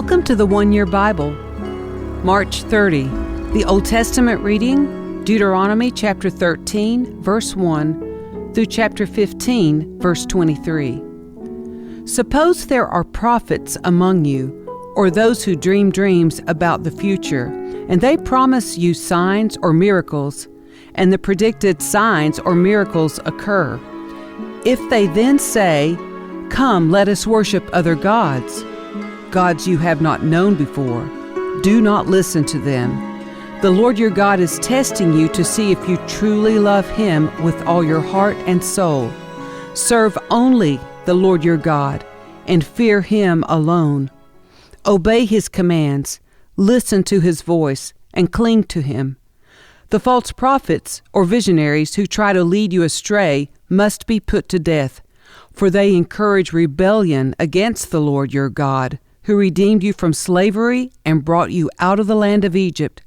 Welcome to the One Year Bible. March 30. The Old Testament reading, Deuteronomy chapter 13, verse 1 through chapter 15, verse 23. Suppose there are prophets among you, or those who dream dreams about the future, and they promise you signs or miracles, and the predicted signs or miracles occur. If they then say, "Come, let us worship other gods," gods you have not known before, do not listen to them. The Lord your God is testing you to see if you truly love Him with all your heart and soul. Serve only the Lord your God and fear Him alone. Obey His commands, listen to His voice, and cling to Him. The false prophets or visionaries who try to lead you astray must be put to death, for they encourage rebellion against the Lord your God, who redeemed you from slavery and brought you out of the land of Egypt.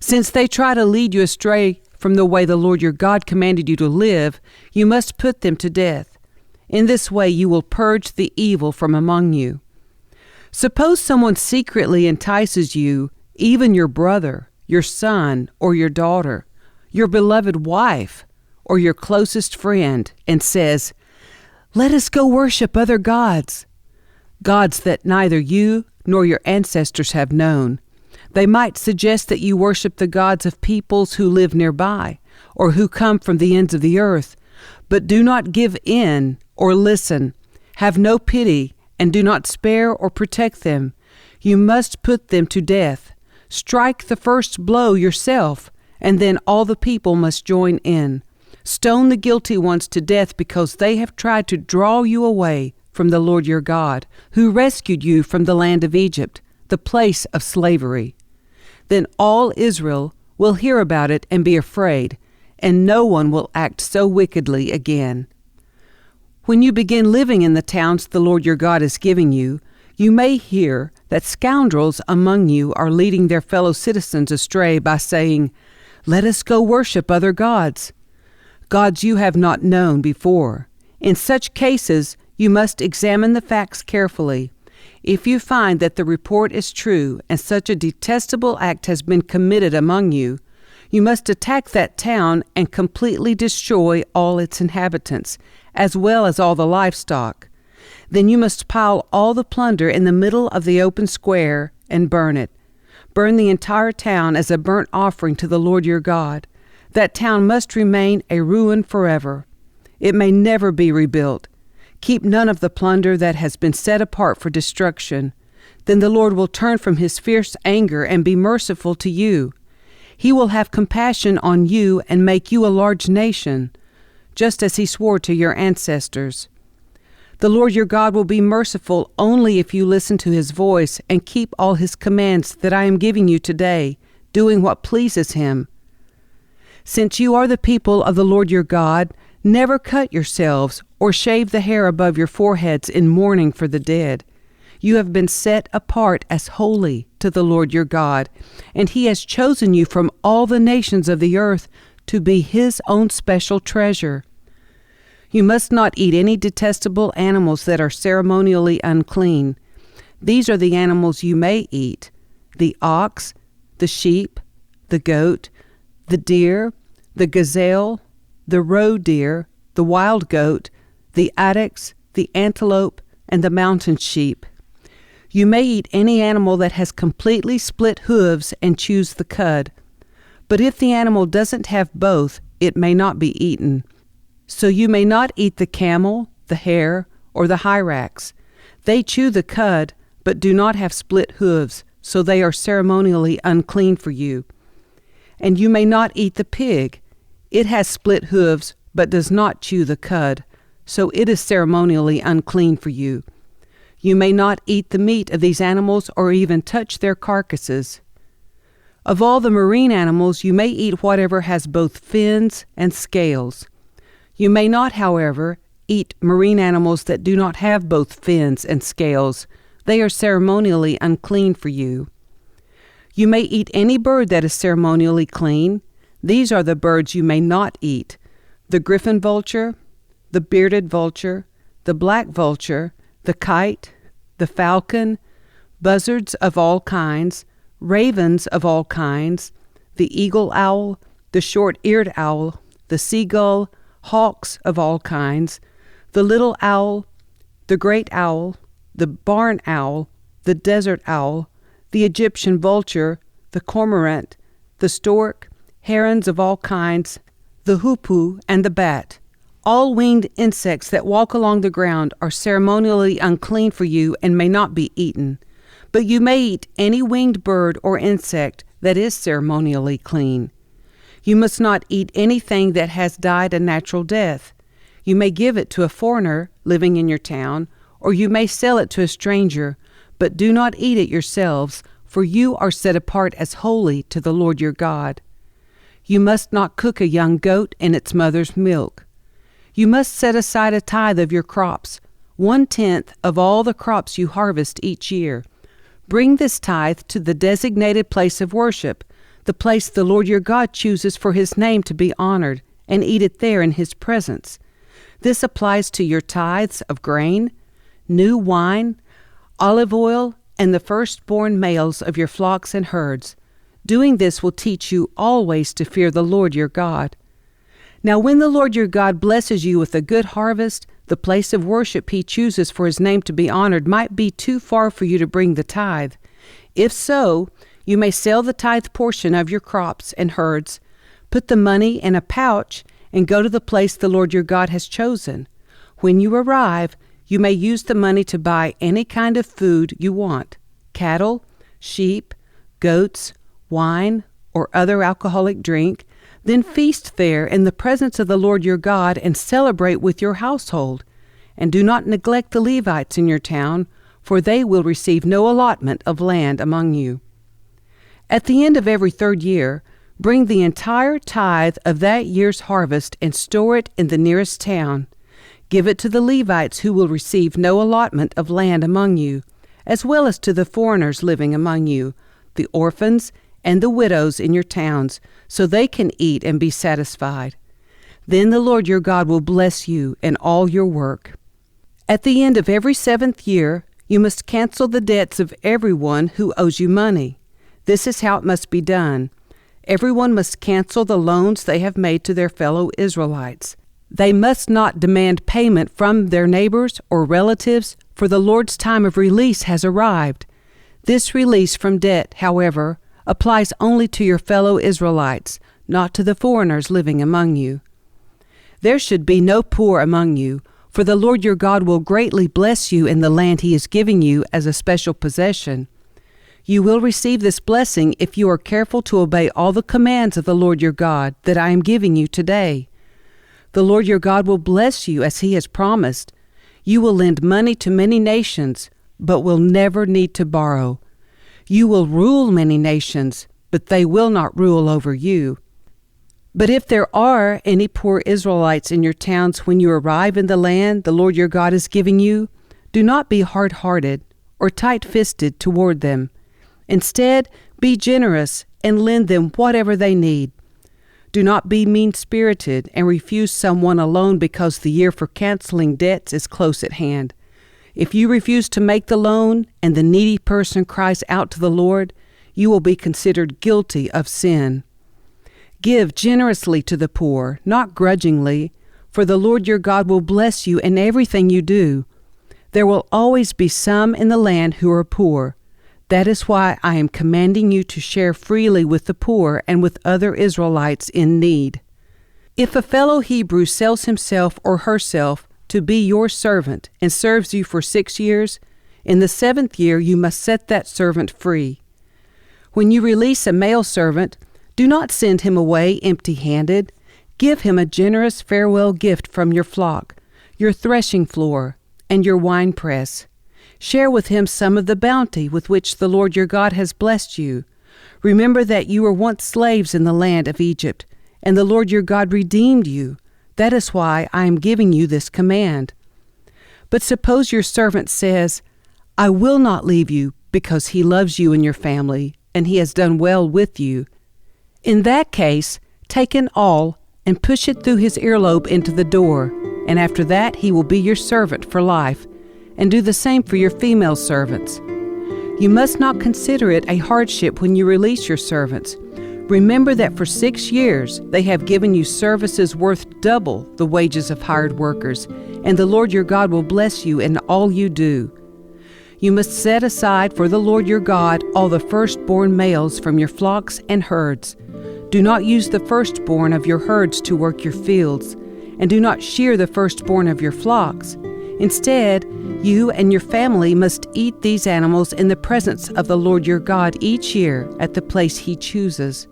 Since they try to lead you astray from the way the Lord your God commanded you to live, you must put them to death. In this way you will purge the evil from among you. Suppose someone secretly entices you, even your brother, your son, or your daughter, your beloved wife, or your closest friend, and says, "Let us go worship other gods," gods that neither you nor your ancestors have known. They might suggest that you worship the gods of peoples who live nearby, or who come from the ends of the earth. But do not give in or listen. Have no pity, and do not spare or protect them. You must put them to death. Strike the first blow yourself, and then all the people must join in. Stone the guilty ones to death because they have tried to draw you away from the Lord your God, who rescued you from the land of Egypt, the place of slavery. Then all Israel will hear about it and be afraid, and no one will act so wickedly again. When you begin living in the towns the Lord your God is giving you, you may hear that scoundrels among you are leading their fellow citizens astray by saying, "Let us go worship other gods," gods you have not known before. In such cases, you must examine the facts carefully. If you find that the report is true and such a detestable act has been committed among you, you must attack that town and completely destroy all its inhabitants, as well as all the livestock. Then you must pile all the plunder in the middle of the open square and burn it. Burn the entire town as a burnt offering to the Lord your God. That town must remain a ruin forever. It may never be rebuilt. Keep none of the plunder that has been set apart for destruction. Then the Lord will turn from His fierce anger and be merciful to you. He will have compassion on you and make you a large nation, just as He swore to your ancestors. The Lord your God will be merciful only if you listen to His voice and keep all His commands that I am giving you today, doing what pleases Him. Since you are the people of the Lord your God, never cut yourselves or shave the hair above your foreheads in mourning for the dead. You have been set apart as holy to the Lord your God, and He has chosen you from all the nations of the earth to be His own special treasure. You must not eat any detestable animals that are ceremonially unclean. These are the animals you may eat: the ox, the sheep, the goat, the deer, the gazelle, the roe deer, the wild goat, the addax, the antelope, and the mountain sheep. You may eat any animal that has completely split hooves and chews the cud. But if the animal doesn't have both, it may not be eaten. So you may not eat the camel, the hare, or the hyrax. They chew the cud, but do not have split hooves, so they are ceremonially unclean for you. And you may not eat the pig. It has split hooves, but does not chew the cud, so it is ceremonially unclean for you. You may not eat the meat of these animals or even touch their carcasses. Of all the marine animals, you may eat whatever has both fins and scales. You may not, however, eat marine animals that do not have both fins and scales. They are ceremonially unclean for you. You may eat any bird that is ceremonially clean. These are the birds you may not eat: the griffin vulture, the bearded vulture, the black vulture, the kite, the falcon, buzzards of all kinds, ravens of all kinds, the eagle owl, the short-eared owl, the seagull, hawks of all kinds, the little owl, the great owl, the barn owl, the desert owl, the Egyptian vulture, the cormorant, the stork, herons of all kinds, the hoopoe, and the bat. All winged insects that walk along the ground are ceremonially unclean for you and may not be eaten. But you may eat any winged bird or insect that is ceremonially clean. You must not eat anything that has died a natural death. You may give it to a foreigner living in your town, or you may sell it to a stranger, but do not eat it yourselves, for you are set apart as holy to the Lord your God. You must not cook a young goat in its mother's milk. You must set aside a tithe of your crops, 1/10 of all the crops you harvest each year. Bring this tithe to the designated place of worship, the place the Lord your God chooses for his name to be honored, and eat it there in his presence. This applies to your tithes of grain, new wine, olive oil, and the firstborn males of your flocks and herds. Doing this will teach you always to fear the Lord your God. Now when the Lord your God blesses you with a good harvest, the place of worship he chooses for his name to be honored might be too far for you to bring the tithe. If so, you may sell the tithe portion of your crops and herds, put the money in a pouch, and go to the place the Lord your God has chosen. When you arrive, you may use the money to buy any kind of food you want: cattle, sheep, goats, wine, or other alcoholic drink. Then feast there in the presence of the Lord your God and celebrate with your household. And do not neglect the Levites in your town, for they will receive no allotment of land among you. At the end of every 3rd year, bring the entire tithe of that year's harvest and store it in the nearest town. Give it to the Levites who will receive no allotment of land among you, as well as to the foreigners living among you, the orphans and the widows in your towns, so they can eat and be satisfied. Then the Lord your God will bless you in all your work. At the end of every 7th year, you must cancel the debts of everyone who owes you money. This is how it must be done. Everyone must cancel the loans they have made to their fellow Israelites. They must not demand payment from their neighbors or relatives, for the Lord's time of release has arrived. This release from debt, however, applies only to your fellow Israelites, not to the foreigners living among you. There should be no poor among you, for the Lord your God will greatly bless you in the land he is giving you as a special possession. You will receive this blessing if you are careful to obey all the commands of the Lord your God that I am giving you today. The Lord your God will bless you as he has promised. You will lend money to many nations, but will never need to borrow. You will rule many nations, but they will not rule over you. But if there are any poor Israelites in your towns when you arrive in the land the Lord your God is giving you, do not be hard-hearted or tight-fisted toward them. Instead, be generous and lend them whatever they need. Do not be mean-spirited and refuse someone a loan because the year for canceling debts is close at hand. If you refuse to make the loan and the needy person cries out to the Lord, you will be considered guilty of sin. Give generously to the poor, not grudgingly, for the Lord your God will bless you in everything you do. There will always be some in the land who are poor. That is why I am commanding you to share freely with the poor and with other Israelites in need. If a fellow Hebrew sells himself or herself to be your servant and serves you for 6 years, in the 7th year you must set that servant free. When you release a male servant, do not send him away empty-handed. Give him a generous farewell gift from your flock, your threshing floor, and your winepress. Share with him some of the bounty with which the Lord your God has blessed you. Remember that you were once slaves in the land of Egypt, and the Lord your God redeemed you. That is why I am giving you this command. But suppose your servant says, I will not leave you because he loves you and your family, and he has done well with you. In that case, take an awl and push it through his earlobe into the door, and after that he will be your servant for life, and do the same for your female servants. You must not consider it a hardship when you release your servants. Remember that for 6 years they have given you services worth double the wages of hired workers, and the Lord your God will bless you in all you do. You must set aside for the Lord your God all the firstborn males from your flocks and herds. Do not use the firstborn of your herds to work your fields, and do not shear the firstborn of your flocks. Instead, you and your family must eat these animals in the presence of the Lord your God each year at the place He chooses.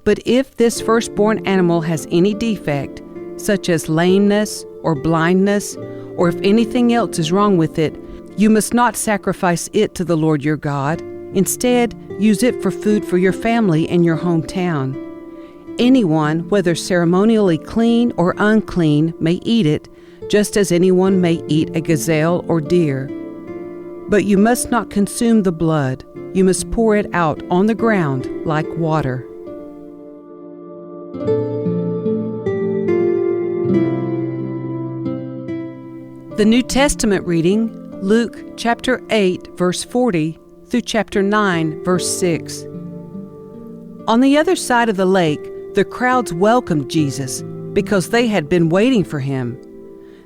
But if this firstborn animal has any defect, such as lameness or blindness, or if anything else is wrong with it, you must not sacrifice it to the Lord your God. Instead, use it for food for your family in your hometown. Anyone, whether ceremonially clean or unclean, may eat it, just as anyone may eat a gazelle or deer. But you must not consume the blood. You must pour it out on the ground like water. The New Testament reading, Luke chapter 8, verse 40 through chapter 9, verse 6. On the other side of the lake, the crowds welcomed Jesus because they had been waiting for him.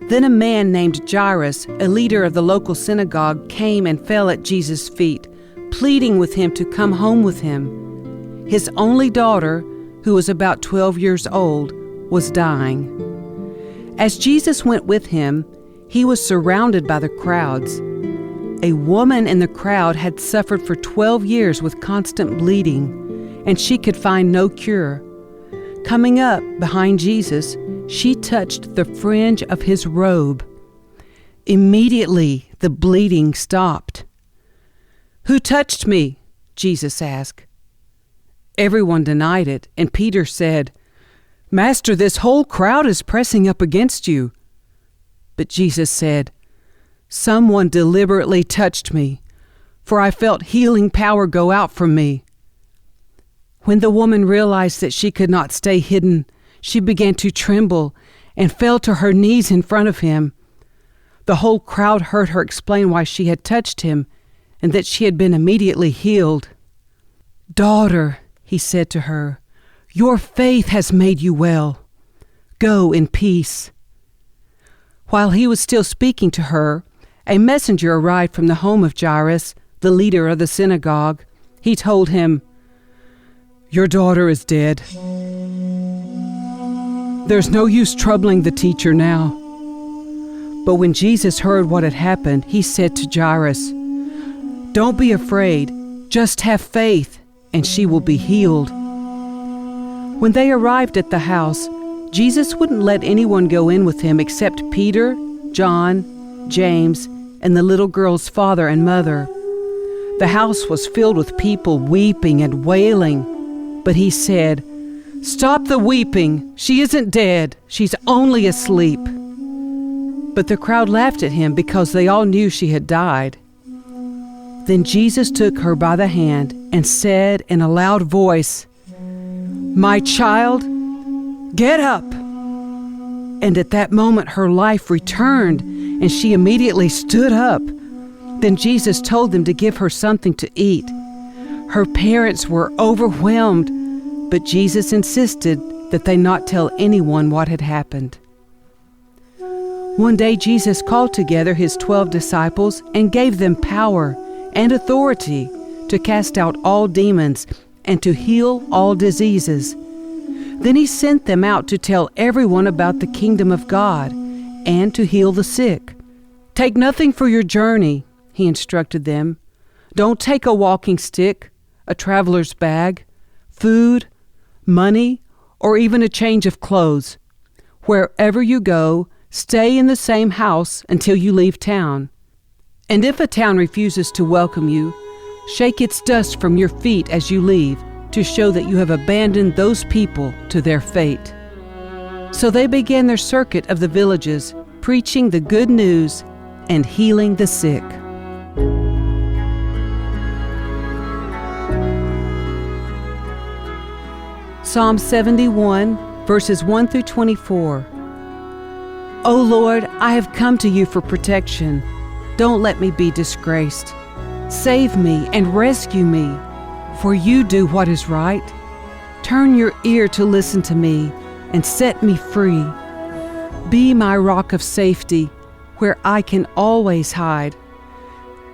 Then a man named Jairus, a leader of the local synagogue, came and fell at Jesus' feet, pleading with him to come home with him. His only daughter, who was about 12 years old, was dying. As Jesus went with him, he was surrounded by the crowds. A woman in the crowd had suffered for 12 years with constant bleeding, and she could find no cure. Coming up behind Jesus, she touched the fringe of his robe. Immediately, the bleeding stopped. "Who touched me?" Jesus asked. Everyone denied it, and Peter said, "Master, this whole crowd is pressing up against you." But Jesus said, "Someone deliberately touched me, for I felt healing power go out from me." When the woman realized that she could not stay hidden, she began to tremble and fell to her knees in front of him. The whole crowd heard her explain why she had touched him and that she had been immediately healed. "Daughter," he said to her, "your faith has made you well. Go in peace." While he was still speaking to her, a messenger arrived from the home of Jairus, the leader of the synagogue. He told him, "Your daughter is dead. There's no use troubling the teacher now." But when Jesus heard what had happened, he said to Jairus, "Don't be afraid, just have faith, and she will be healed." When they arrived at the house, Jesus wouldn't let anyone go in with him except Peter, John, James, and the little girl's father and mother. The house was filled with people weeping and wailing, but he said, "Stop the weeping. She isn't dead. She's only asleep." But the crowd laughed at him because they all knew she had died. Then Jesus took her by the hand and said in a loud voice, "My child, get up." And at that moment her life returned, and she immediately stood up. Then Jesus told them to give her something to eat. Her parents were overwhelmed, but Jesus insisted that they not tell anyone what had happened. One day Jesus called together his 12 disciples and gave them power and authority to cast out all demons and to heal all diseases. Then he sent them out to tell everyone about the kingdom of God and to heal the sick. "Take nothing for your journey," he instructed them. "Don't take a walking stick, a traveler's bag, food, money, or even a change of clothes. Wherever you go, stay in the same house until you leave town. And if a town refuses to welcome you, shake its dust from your feet as you leave to show that you have abandoned those people to their fate." So they began their circuit of the villages, preaching the good news and healing the sick. Psalm 71, verses 1 through 24. "O Lord, I have come to you for protection. Don't let me be disgraced. Save me and rescue me, for you do what is right. Turn your ear to listen to me and set me free. Be my rock of safety, where I can always hide.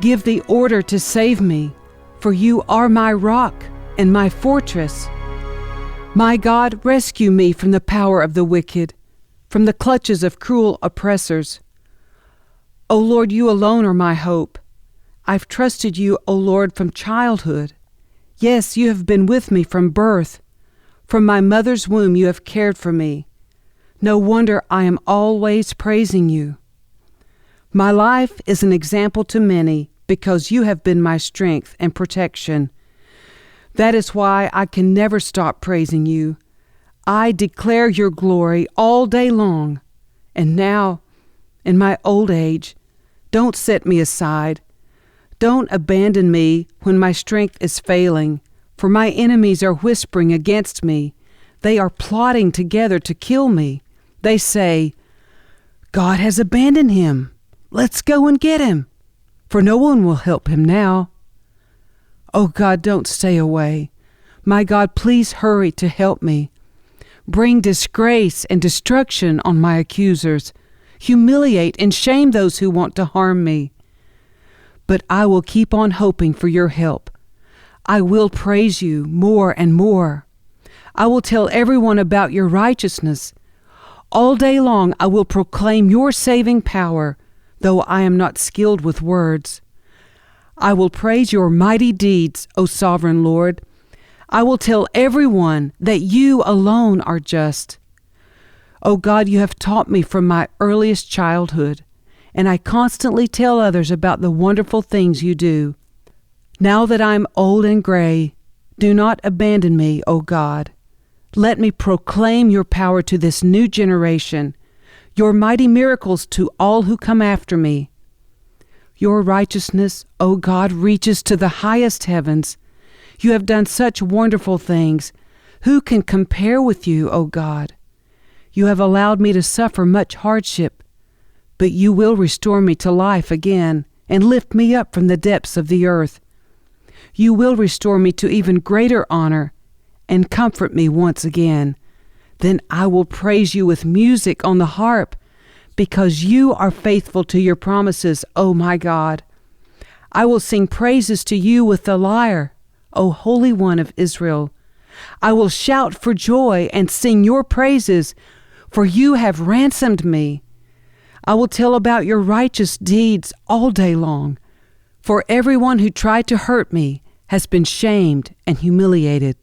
Give the order to save me, for you are my rock and my fortress. My God, rescue me from the power of the wicked, from the clutches of cruel oppressors. O Lord, you alone are my hope. I've trusted you, O Lord, from childhood. Yes, you have been with me from birth. From my mother's womb you have cared for me. No wonder I am always praising you. My life is an example to many because you have been my strength and protection. That is why I can never stop praising you. I declare your glory all day long. And now, in my old age, don't set me aside. Don't abandon me when my strength is failing, for my enemies are whispering against me. They are plotting together to kill me. They say, God has abandoned him. Let's go and get him, for no one will help him now. Oh God, don't stay away. My God, please hurry to help me. Bring disgrace and destruction on my accusers. Humiliate and shame those who want to harm me. But I will keep on hoping for your help. I will praise you more and more. I will tell everyone about your righteousness. All day long I will proclaim your saving power, though I am not skilled with words. I will praise your mighty deeds, O sovereign Lord. I will tell everyone that you alone are just. O God, you have taught me from my earliest childhood, and I constantly tell others about the wonderful things you do. Now that I'm old and gray, do not abandon me, O God. Let me proclaim your power to this new generation, your mighty miracles to all who come after me. Your righteousness, O God, reaches to the highest heavens. You have done such wonderful things. Who can compare with you, O God? You have allowed me to suffer much hardship, but you will restore me to life again and lift me up from the depths of the earth. You will restore me to even greater honor and comfort me once again. Then I will praise you with music on the harp, because you are faithful to your promises, O my God. I will sing praises to you with the lyre, O Holy One of Israel. I will shout for joy and sing your praises, for you have ransomed me. I will tell about your righteous deeds all day long, for everyone who tried to hurt me has been shamed and humiliated.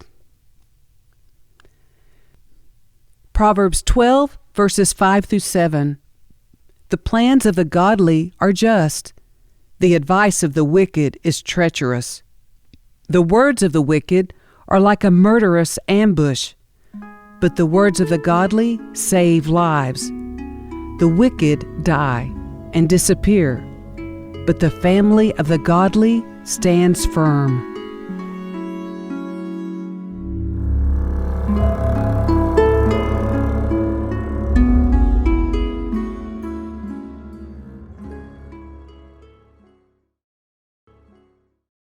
Proverbs 12, verses 5 through 7. The plans of the godly are just. The advice of the wicked is treacherous. The words of the wicked are like a murderous ambush, but the words of the godly save lives. The wicked die and disappear, but the family of the godly stands firm.